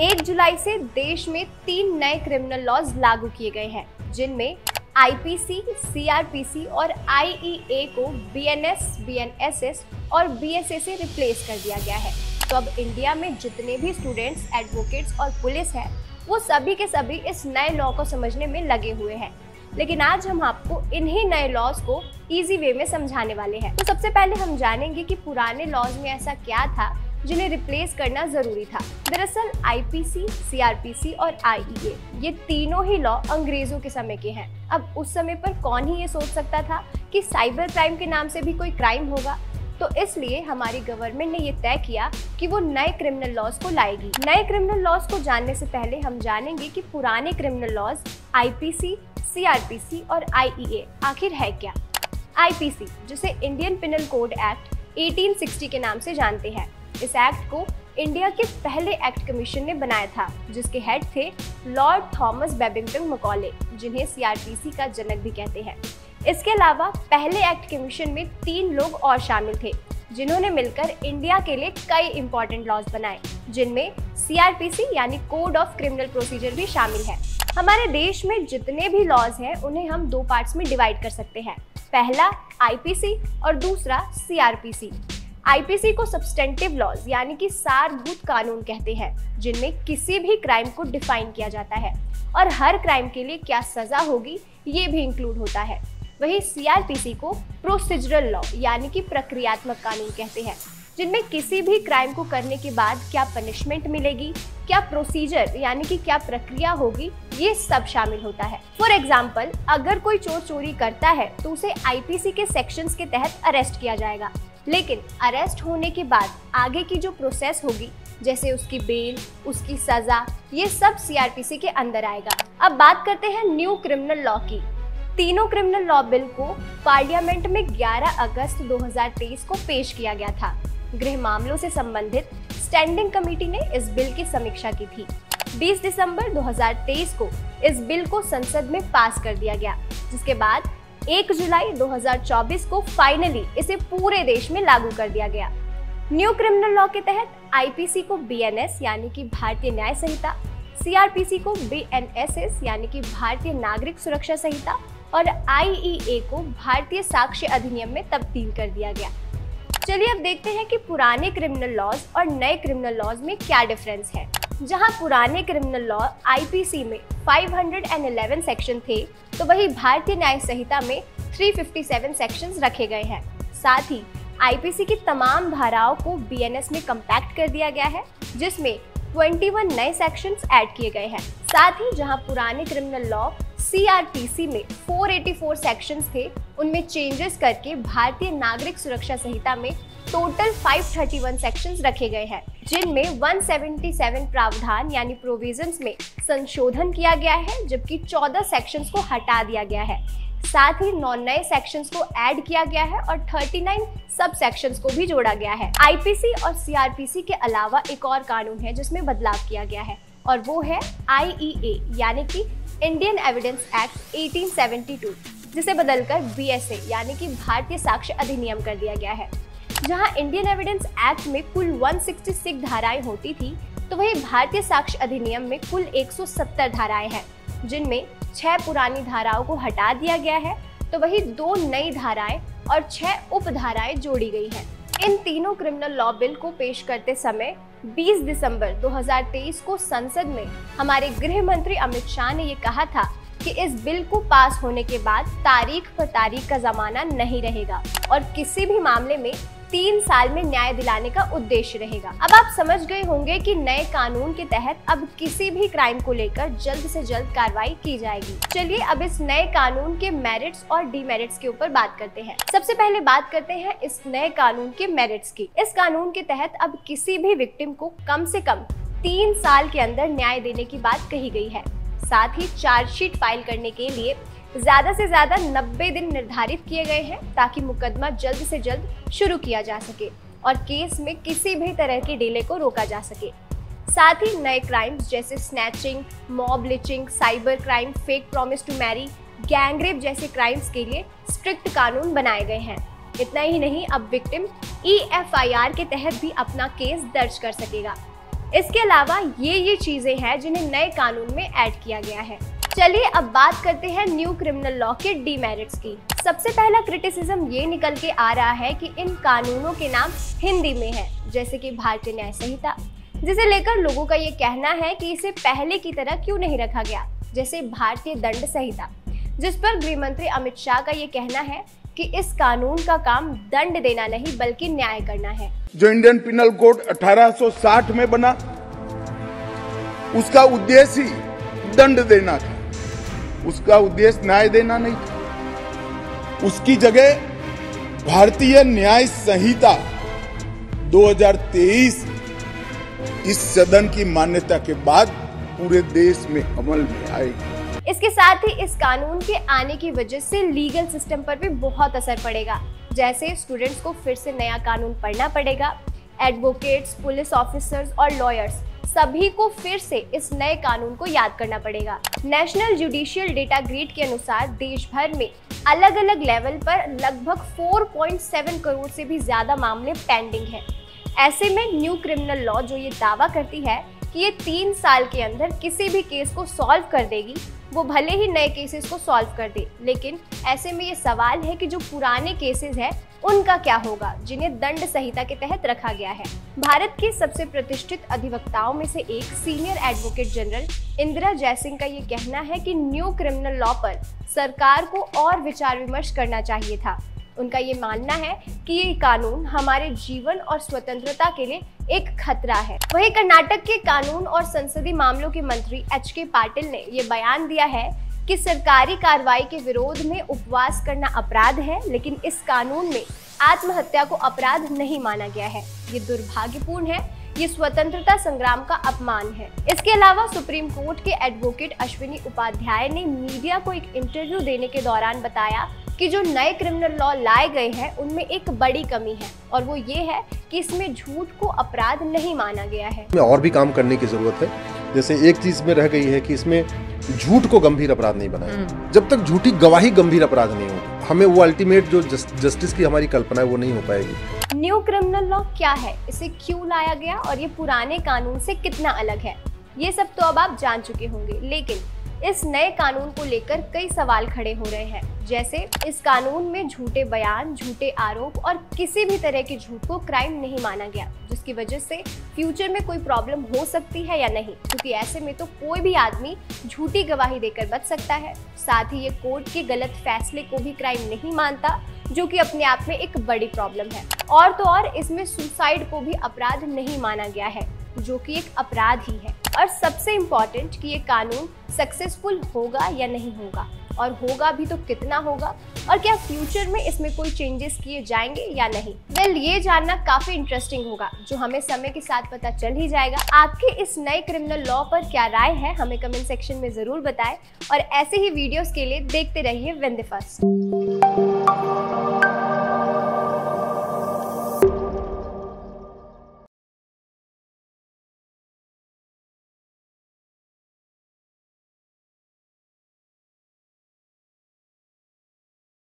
1 जुलाई से देश में 3 नए क्रिमिनल लॉज लागू किए गए हैं, जिनमें आईपीसी, सीआरपीसी और आईईए को बीएनएस, बीएनएसएस और बीएसए से रिप्लेस कर दिया गया है। तो अब इंडिया में जितने भी स्टूडेंट्स, एडवोकेट्स और पुलिस है, वो सभी के सभी इस नए लॉ को समझने में लगे हुए हैं। लेकिन आज हम आपको इन्हीं नए लॉज को इजी वे में समझाने वाले हैं। तो सबसे पहले हम जानेंगे कि पुराने लॉज में ऐसा क्या था जिन्हें रिप्लेस करना जरूरी था। दरअसल आईपीसी, सीआरपीसी और आईईए ये तीनों ही लॉ अंग्रेजों के समय के हैं। अब उस समय पर कौन ही ये सोच सकता था कि साइबर क्राइम के नाम से भी कोई क्राइम होगा। तो इसलिए हमारी गवर्नमेंट ने ये तय किया कि वो नए क्रिमिनल लॉज को लाएगी। नए क्रिमिनल लॉज को जानने से पहले हम जानेंगे कि पुराने क्रिमिनल लॉज आईपीसी, सीआरपीसी और आईईए आखिर है क्या। आईपीसी, जिसे इंडियन पिनल कोड एक्ट 1860 के नाम से जानते हैं, इस एक्ट को इंडिया के पहले एक्ट कमीशन ने बनाया था, जिसके हेड थे लॉर्ड थॉमस बेबिंगटन मैकॉले, जिन्हें सीआरपीसी का जनक भी कहते हैं। इसके अलावा पहले एक्ट कमीशन में 3 लोग और शामिल थे, जिन्होंने मिलकर इंडिया के लिए कई इंपॉर्टेंट लॉज बनाए, जिनमें सीआरपीसी यानी कोड ऑफ क्रिमिनल प्रोसीजर भी शामिल है। हमारे देश में जितने भी लॉज हैं, उन्हें हम 2 पार्ट्स में डिवाइड कर सकते हैं। पहला आईपीसी और दूसरा सीआरपीसी। आईपीसी को सब्सटेंटिव लॉज यानी कि सारभूत कानून कहते हैं, जिनमें किसी भी क्राइम को डिफाइन किया जाता है और हर क्राइम के लिए क्या सजा होगी ये भी इंक्लूड होता है। वहीं सीआरपीसी को प्रोसीजरल लॉ यानी कि प्रक्रियात्मक कानून कहते हैं, जिनमें किसी भी क्राइम को करने के बाद क्या पनिशमेंट मिलेगी, क्या प्रोसीजर यानी कि क्या प्रक्रिया होगी, ये सब शामिल होता है। फॉर एग्जाम्पल, अगर कोई चोर चोरी करता है तो उसे आईपीसी के सेक्शंस के तहत अरेस्ट किया जाएगा, लेकिन अरेस्ट होने के बाद आगे की जो प्रोसेस होगी, जैसे उसकी बेल, उसकी सजा, ये सब सीआरपीसी के अंदर आएगा। अब बात करते हैं न्यू क्रिमिनल लॉ की। तीनों क्रिमिनल लॉ बिल को पार्लियामेंट में 11 अगस्त 2023 को पेश किया गया था। गृह मामलों से संबंधित स्टैंडिंग कमेटी ने इस बिल की समीक्षा की थी। 20 दिसंबर 2023 को इस बिल को संसद में पास कर दिया गया, जिसके बाद 1 जुलाई 2024 को फाइनली इसे पूरे देश में लागू कर दिया गया। न्यू क्रिमिनल लॉ के तहत आईपीसी को बीएनएस यानी कि भारतीय न्याय संहिता, सीआरपीसी को बीएनएसएस यानी कि भारतीय नागरिक सुरक्षा संहिता और आईईए को भारतीय साक्ष्य अधिनियम में तब्दील कर दिया गया। चलिए अब देखते हैं कि पुराने क्रिमिनल लॉज और नए क्रिमिनल लॉज में क्या डिफरेंस है। जहां पुराने क्रिमिनल लॉ आईपीसी में 511 सेक्शन थे, तो वही भारतीय न्याय संहिता में 357 सेक्शंस रखे गए हैं। साथ ही आईपीसी की तमाम धाराओं को बीएनएस में कंपैक्ट कर दिया गया है, जिसमें 21 नए सेक्शंस ऐड किए गए हैं। साथ ही जहां पुराने क्रिमिनल लॉ सीआरपीसी में 484 सेक्शंस थे, उनमें चेंजेस करके भारतीय नागरिक सुरक्षा संहिता में टोटल 531 सेक्शंस रखे गए हैं, जिनमें 177 प्रावधान यानी प्रोविजंस में संशोधन किया गया है, जबकि 14 सेक्शंस को हटा दिया गया है। साथ ही 9 नए सेक्शंस को ऐड किया गया है और 39 सब सेक्शंस को भी जोड़ा गया है। आईपीसी और सीआरपीसी के अलावा एक और कानून है जिसमें बदलाव किया गया है, और वो है आईईए यानी कि इंडियन एविडेंस एक्ट 1872, जिसे बदलकर बीएसए यानी कि भारतीय साक्ष्य अधिनियम कर दिया गया है। जहां इंडियन एविडेंस एक्ट में कुल 166 धाराएं होती थी, तो वही भारतीय साक्ष्य अधिनियम में कुल 170 धाराएं हैं, जिनमें 6 पुरानी धाराओं को हटा दिया गया है, तो वही 2 नई धाराएं और 6 उपधाराएं जोड़ी गई हैं। इन तीनों क्रिमिनल लॉ बिल को पेश करते समय 20 दिसंबर 2023 को संसद में हमारे गृह मंत्री अमित शाह ने ये कहा था कि इस बिल को पास होने के बाद तारीख पर तारीख का जमाना नहीं रहेगा और किसी भी मामले में 3 साल में न्याय दिलाने का उद्देश्य रहेगा। अब आप समझ गए होंगे कि नए कानून के तहत अब किसी भी क्राइम को लेकर जल्द से जल्द कार्रवाई की जाएगी। चलिए अब इस नए कानून के मेरिट्स और डीमेरिट्स के ऊपर बात करते हैं। सबसे पहले बात करते हैं इस नए कानून के मेरिट्स की। इस कानून के तहत अब किसी भी विक्टिम को कम से कम 3 साल के अंदर न्याय देने की बात कही गई है। साथ ही चार्जशीट फाइल करने के लिए ज्यादा से ज्यादा 90 दिन निर्धारित किए गए हैं, ताकि मुकदमा जल्द से जल्द शुरू किया जा सके और केस में किसी भी तरह की डिले को रोका जा सके। साथ ही नए क्राइम्स जैसे snatching, mob lynching, cyber crime, fake promise to marry, gang rape जैसे क्राइम्स के लिए स्ट्रिक्ट कानून बनाए गए हैं। इतना ही नहीं, अब विक्टिम EFIR के तहत भी अपना केस दर्ज कर सकेगा। इसके अलावा ये चीजें हैं जिन्हें नए कानून में ऐड किया गया है। चलिए अब बात करते हैं न्यू क्रिमिनल लॉ के डीमेरिट्स की। सबसे पहला क्रिटिसिज्म ये निकल के आ रहा है कि इन कानूनों के नाम हिंदी में है, जैसे कि भारतीय न्याय संहिता, जिसे लेकर लोगों का ये कहना है कि इसे पहले की तरह क्यों नहीं रखा गया, जैसे भारतीय दंड संहिता, जिस पर गृह मंत्री अमित शाह का ये कहना है कि इस कानून का काम दंड देना नहीं बल्कि न्याय करना है। जो इंडियन पिनल कोड 1860 में बना, उसका उद्देश्य ही दंड देना था, उसका उद्देश्य न्याय देना नहीं था। उसकी जगह भारतीय न्याय संहिता 2023 इस सदन की मान्यता के बाद पूरे देश में अमल में आएगी। इसके साथ ही इस कानून के आने की वजह से लीगल सिस्टम पर भी बहुत असर पड़ेगा, जैसे स्टूडेंट्स को फिर से नया कानून पढ़ना पड़ेगा, एडवोकेट्स, पुलिस ऑफिसर्स और लॉयर्स सभी को फिर से इस नए कानून को याद करना पड़ेगा। नेशनल जुडिशियल डेटा ग्रिड के अनुसार देश भर में अलग अलग लेवल पर लगभग 4.7 करोड़ से भी ज्यादा मामले पेंडिंग हैं। ऐसे में न्यू क्रिमिनल लॉ जो ये दावा करती है कि ये 3 साल के अंदर किसी भी केस को सॉल्व कर देगी, वो भले ही नए केसेस को सॉल्व कर दे, लेकिन ऐसे में ये सवाल है कि जो पुराने केसेस हैं उनका क्या होगा, जिन्हें दंड संहिता के तहत रखा गया है। भारत की सबसे प्रतिष्ठित अधिवक्ताओं में से एक senior advocate general Indira Jaising का ये कहना है कि न्यू क्रिमिनल लॉ पर सरकार को और विचार विमर्श करना चाहिए था। उनका ये मानना है कि ये कानून हमारे जीवन और स्वतंत्रता के लिए एक खतरा है। वहीं कर्नाटक के कानून और संसदीय मामलों के मंत्री HK पाटिल ने ये बयान दिया है कि सरकारी कार्रवाई के विरोध में उपवास करना अपराध है, लेकिन इस कानून में आत्महत्या को अपराध नहीं माना गया है। ये दुर्भाग्यपूर्ण है, ये स्वतंत्रता संग्राम का अपमान है। इसके अलावा सुप्रीम कोर्ट के एडवोकेट अश्विनी उपाध्याय ने मीडिया को एक इंटरव्यू देने के दौरान बताया कि जो नए क्रिमिनल लॉ लाए गए हैं उनमें एक बड़ी कमी है, और वो ये है कि इसमें झूठ को अपराध नहीं माना गया है। और भी काम करने की जरूरत है। जैसे एक चीज में रह गई है कि इसमें झूठ को गंभीर अपराध नहीं बनाया। जब तक झूठी गवाही गंभीर अपराध नहीं होगी, हमें वो अल्टीमेट जो जस्टिस की हमारी कल्पना है वो नहीं हो पाएगी। न्यू क्रिमिनल लॉ क्या है, इसे क्यों लाया गया और ये पुराने कानून से कितना अलग है, ये सब तो अब आप जान चुके होंगे, लेकिन इस नए कानून को लेकर कई सवाल खड़े हो रहे हैं। जैसे इस कानून में झूठे बयान, झूठे आरोप और किसी भी तरह के झूठ को क्राइम नहीं माना गया, जिसकी वजह से फ्यूचर में कोई प्रॉब्लम हो सकती है या नहीं, क्योंकि ऐसे में तो कोई भी आदमी झूठी गवाही देकर बच सकता है। साथ ही ये कोर्ट के गलत फैसले को भी क्राइम नहीं मानता, जो कि अपने आप में एक बड़ी प्रॉब्लम है। और तो और इसमें सुसाइड को भी अपराध नहीं माना गया है, जो कि एक अपराध ही है। और सबसे इम्पोर्टेंट कि ये कानून सक्सेसफुल होगा या नहीं होगा, और होगा भी तो कितना होगा, और क्या फ्यूचर में इसमें कोई चेंजेस किए जाएंगे या नहीं। वेल, ये जानना काफी इंटरेस्टिंग होगा, जो हमें समय के साथ पता चल ही जाएगा। आपके इस नए क्रिमिनल लॉ पर क्या राय है, हमें कमेंट सेक्शन में जरूर बताएं, और ऐसे ही वीडियोस के लिए देखते रहिए वंदे फर्स्ट।